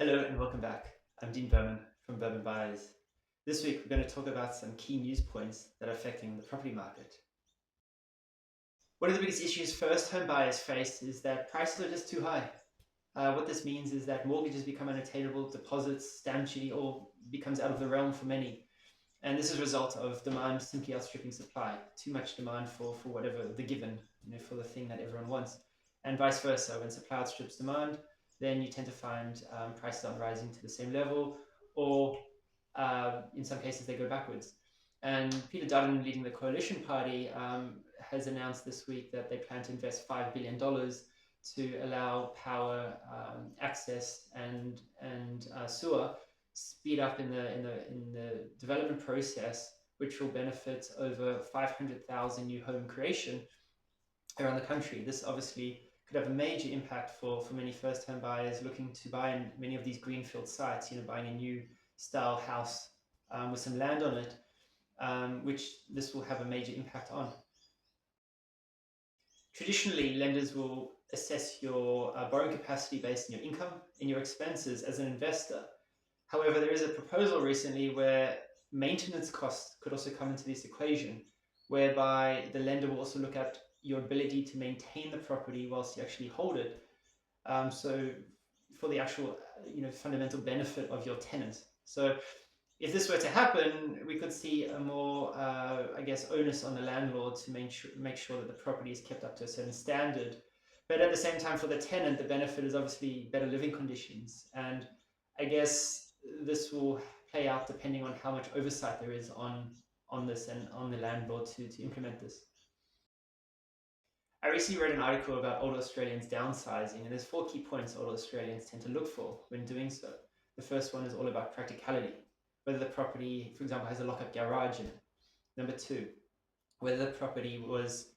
Hello and welcome back. I'm Dean Berman from Berman Buyers. This week we're going to talk about some key news points that are affecting the property market. One of the biggest issues first home buyers face is that prices are just too high. What this means is that mortgages become unattainable, deposits, stamp duty, all becomes out of the realm for many. And this is a result of demand simply outstripping supply. Too much demand for whatever the given, for the thing that everyone wants. And vice versa, when supply outstrips demand, then you tend to find prices aren't rising to the same level, or in some cases they go backwards. And Peter Dutton, leading the Coalition Party, has announced this week that they plan to invest $5 billion to allow power, access, and sewer speed up in the development process, which will benefit over 500,000 new home creation around the country. This obviously could have a major impact for many first home buyers looking to buy in many of these greenfield sites, buying a new style house with some land on it, which this will have a major impact on. Traditionally, lenders will assess your borrowing capacity based on your income and your expenses as an investor. However, there is a proposal recently where maintenance costs could also come into this equation, whereby the lender will also look at your ability to maintain the property whilst you actually hold it. So for the actual, fundamental benefit of your tenant. So if this were to happen, we could see a more, onus on the landlord to make sure that the property is kept up to a certain standard. But at the same time, for the tenant, the benefit is obviously better living conditions. And I guess this will play out depending on how much oversight there is on this and on the landlord to implement this. I recently read an article about older Australians downsizing, and there's 4 key points older Australians tend to look for when doing so. The first one is all about practicality, whether the property, for example, has a lock-up garage in it. Number 2, whether the property was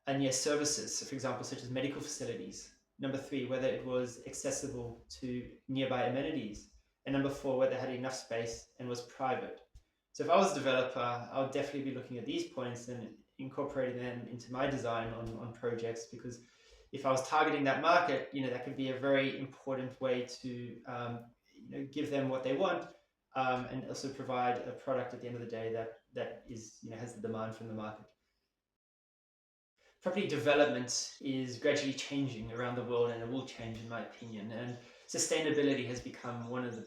near services, so for example, such as medical facilities. Number 3, whether it was accessible to nearby amenities. And number 4, whether it had enough space and was private. So if I was a developer, I would definitely be looking at these points and incorporating them into my design on projects, because if I was targeting that market, that could be a very important way to give them what they want, and also provide a product at the end of the day that is has the demand from the market. Property development is gradually changing around the world, and it will change, in my opinion. And sustainability has become one of the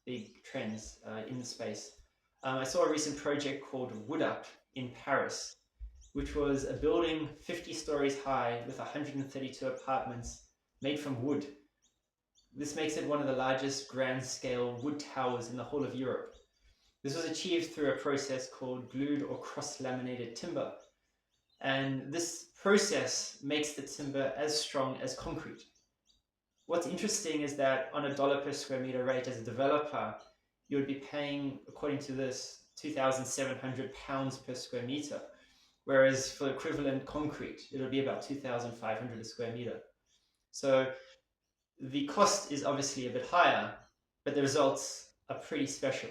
big trends in the space. I saw a recent project called Wood Up in Paris, which was a building 50 stories high with 132 apartments made from wood. This makes it one of the largest grand-scale wood towers in the whole of Europe. This was achieved through a process called glued or cross-laminated timber. And this process makes the timber as strong as concrete. What's interesting is that on a dollar per square meter rate as a developer, you would be paying, according to this, £2,700 per square meter. Whereas for equivalent concrete, it'll be about 2,500 a square meter. So the cost is obviously a bit higher, but the results are pretty special.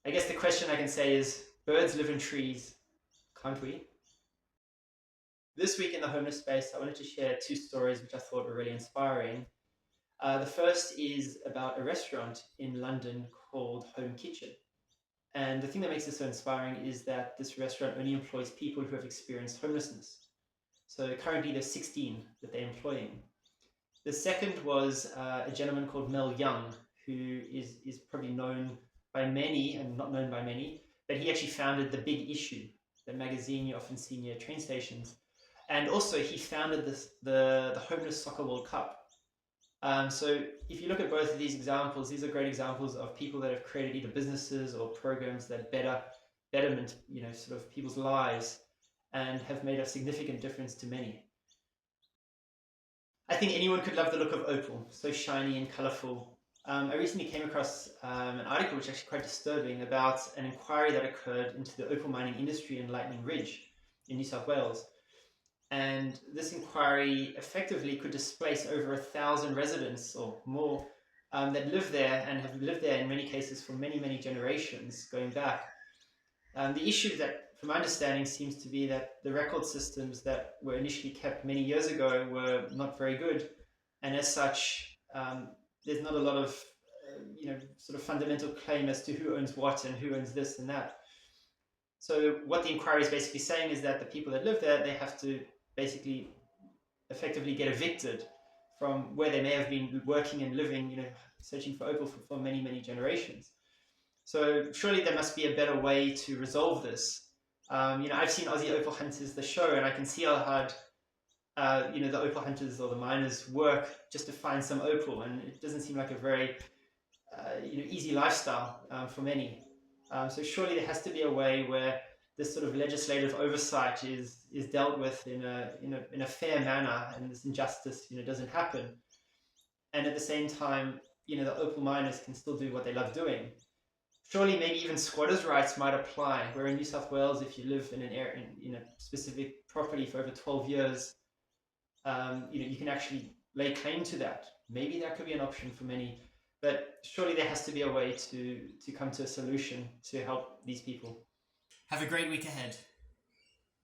I guess the question I can say is, birds live in trees, can't we? This week in the homeless space, I wanted to share 2 stories which I thought were really inspiring. The first is about a restaurant in London called Home Kitchen. And the thing that makes it so inspiring is that this restaurant only employs people who have experienced homelessness. So currently there's 16 that they're employing. The second was a gentleman called Mel Young, who is probably known by many and not known by many, but he actually founded The Big Issue, the magazine you often see near train stations. And also he founded the Homeless Soccer World Cup. So if you look at both of these examples, these are great examples of people that have created either businesses or programs that betterment, sort of people's lives, and have made a significant difference to many. I think anyone could love the look of opal, so shiny and colorful. I recently came across an article which is actually quite disturbing about an inquiry that occurred into the opal mining industry in Lightning Ridge in New South Wales. And this inquiry effectively could displace over 1,000 residents or more that live there and have lived there in many cases for many generations going back. The issue that, from my understanding, seems to be that the record systems that were initially kept many years ago were not very good, and as such, there's not a lot of sort of fundamental claim as to who owns what and who owns this and that. So what the inquiry is basically saying is that the people that live there, they have to basically effectively get evicted from where they may have been working and living, searching for opal for many, many generations. So surely there must be a better way to resolve this. I've seen Aussie Opal Hunters, the show, and I can see how hard, the opal hunters or the miners work just to find some opal, and it doesn't seem like a very, easy lifestyle for many. So surely there has to be a way where this sort of legislative oversight is dealt with in a fair manner, and this injustice doesn't happen. And at the same time, the opal miners can still do what they love doing. Surely maybe even squatters' rights might apply, where in New South Wales, if you live in an area in a specific property for over 12 years, you can actually lay claim to that. Maybe that could be an option for many. But surely there has to be a way to come to a solution to help these people. Have a great week ahead.